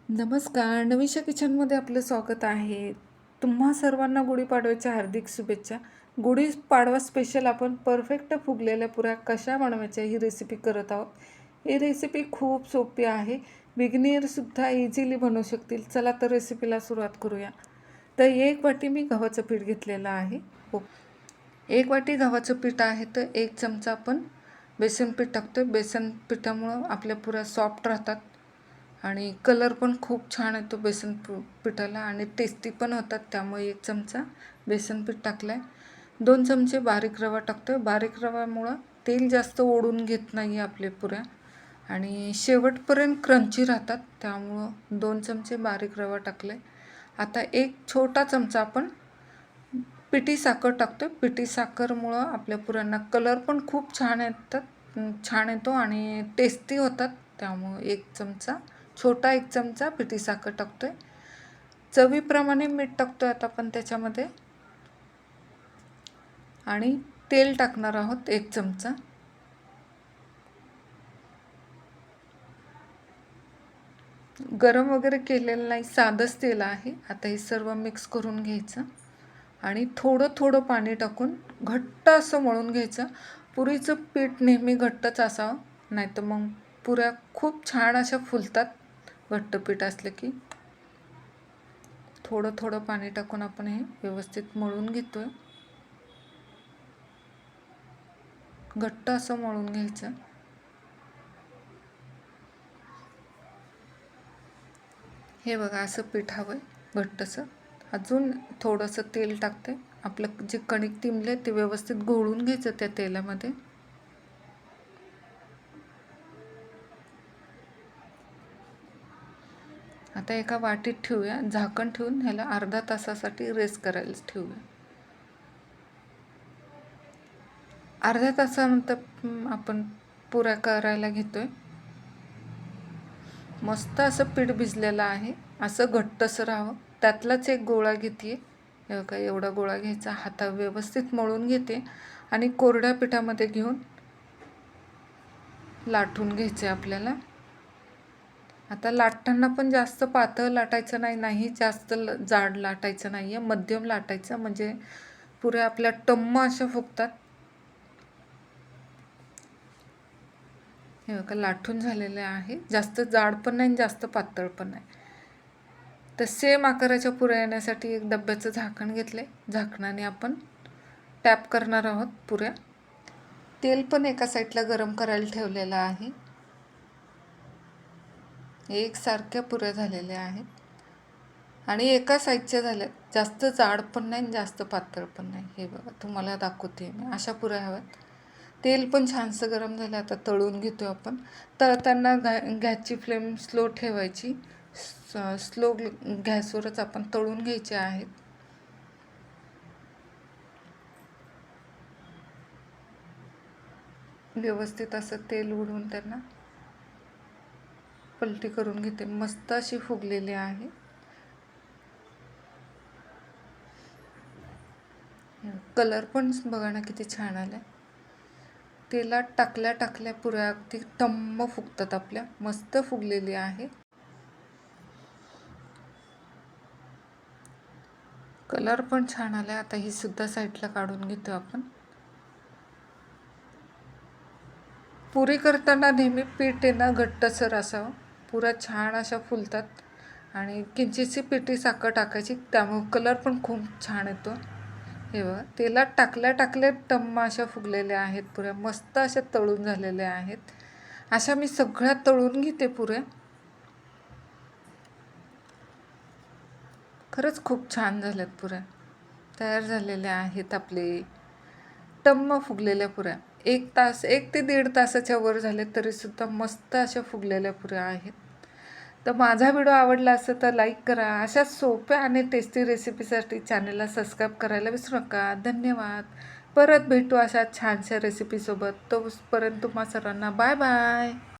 नमस्कार. नवीशा किचनमध्ये आपलं स्वागत आहे. तुम्हा सर्वांना गुढीपाडव्याच्या हार्दिक शुभेच्छा. गुढीपाडवा स्पेशल आपण परफेक्ट फुगलेल्या पुऱ्या कशा बनवायच्या ही रेसिपी करत आहोत. ही रेसिपी खूप सोपी आहे. बिगिनियरसुद्धा इझिली बनवू शकतील. चला तर रेसिपीला सुरुवात करूया. तर 1 वाटी मी गव्हाचं पीठ घेतलेलं आहे. 1 वाटी गव्हाचं पीठ आहे तर 1 चमचा आपण बेसन पीठ टाकतो. बेसन पिठामुळं आपल्या पुऱ्या सॉफ्ट राहतात आणि कलर पण खूप छान येतो बेसन पिठाला आणि टेस्टी पण होतात. त्यामुळे 1 चमचा बेसन पीठ टाकलं आहे. 2 चमचे बारीक रवा टाकतो आहे. बारीक रव्यामुळं तेल जास्त ओढून घेत नाही आपले पुऱ्या आणि शेवटपर्यंत क्रंची राहतात. त्यामुळं 2 चमचे बारीक रवा टाकले. आता 1 छोटा चमचा आपण पिठी साखर टाकतो आहे. पिठी साखरमुळं आपल्या पुऱ्यांना कलर पण खूप छान येतो आणि टेस्टी होतात. त्यामुळं 1 चमचा छोटा 1 चमचा पिठी साखर टाकतो आहे. चवीप्रमाणे मीठ टाकतो आहे आता आपण त्याच्यामध्ये आणि तेल टाकणार आहोत 1 चमचा. गरम वगैरे केलेलं नाही, साधंच तेल आहे. आता हे सर्व मिक्स करून घ्यायचं आणि थोडं थोडं पाणी टाकून घट्ट असं मळून घ्यायचं. पुरीचं पीठ नेहमी घट्टच असावं, नाहीतर मग पुऱ्या खूप छान अशा फुलतात. घट्ट पीठ असलं की थोडं थोडं पाणी टाकून आपण हे व्यवस्थित मळून घेतोय. घट्ट असं मळून घ्यायचं. हे बघा असं पीठ हवं आहे घट्टसं. अजून थोडंसं तेल टाकते. आपलं जे कणिक तिंबले ते व्यवस्थित घोळून घ्यायचं त्या तेलामध्ये. आता एका वाटीत ठेवूया. झाकण ठेवून ह्याला अर्धा तासासाठी रेस्ट करायला ठेवूया. अर्ध्या तासानंतर आपण पुऱ्या करायला घेतोय. मस्त असं पीठ भिजलेलं आहे. असं घट्टसर राहावं. त्यातलाच एक गोळा घेते. हे बघा एवढा गोळा घ्यायचा. हातावर व्यवस्थित मळून घेते आणि कोरड्या पिठामध्ये घेऊन लाटून घ्यायचे आपल्याला. आता लाटताना पण जास्त पातळ लाटायचं नाही जास्त जाड लाटायचं नाही आहे. मध्यम लाटायचं म्हणजे पुऱ्या आपल्या टम्म अशा फुगतात. हे बघा लाटून झालेले आहे. जास्त जाड पण नाही जास्त पातळ पण नाही. तर सेम आकाराच्या पुऱ्या येण्यासाठी एक डब्याचं झाकण घेतले. झाकणाने आपण टॅप करणार आहोत पुऱ्या. तेल पण एका साईडला गरम करायला ठेवलेलं आहे. एकसारख्या पुऱ्या झालेल्या आहेत आणि एका साईडच्या झाल्यात. जास्त जाड पण नाही जास्त पातळ पण नाही. हे बघा तुम्हाला दाखवते मी. अशा पुऱ्या हव्यात. तेल पण छानसं गरम झालं. आता तळून घेतो आपण. तळताना गॅसची फ्लेम स्लो ठेवायची. स्लो गॅसवरच आपण तळून घ्यायचे आहेत. व्यवस्थित असं तेल उडवून त्यांना पलटी करून घेते. मस्त अशी फुगलेली आहे. कलर पण बघा ना किती छान आलाय. तेलात टाकल्या पुऱ्या अगदी टम्म फुगतात आपल्या. मस्त फुगलेली आहे. कलर पण छान आलाय. आता ही सुद्धा साईडला काढून घेतो आपण. पुरी करताना नेहमी पीठ आहे ना घट्टसर असावं. पुऱ्या छान अशा फुलतात आणि किंचितशी पिठी साखर टाकायची. त्यामुळे कलर पण खूप छान येतो. हे बघा तेलात टाकल्या टम्म अशा फुगलेल्या आहेत पुऱ्या. मस्त अशा तळून झालेल्या आहेत. अशा मी सगळ्या तळून घेते पुऱ्या. खरंच खूप छान झाल्यात पुऱ्या. तयार झालेल्या आहेत आपले टम्म फुगलेल्या पुऱ्या. 1 तास 1 ते 1.5 तासाच्या वर झाले तरीसुद्धा मस्त अशा फुगलेल्या पुऱ्या आहेत. तर माझा व्हिडिओ आवडला असेल तर लाईक करा. अशा सोप्या आणि टेस्टी रेसिपीसाठी चॅनलला सबस्क्राईब करायला विसरू नका. धन्यवाद. परत भेटू अशा छानशा रेसिपीसोबत. तोपर्यंत तुम्हा सर्वांना बाय बाय.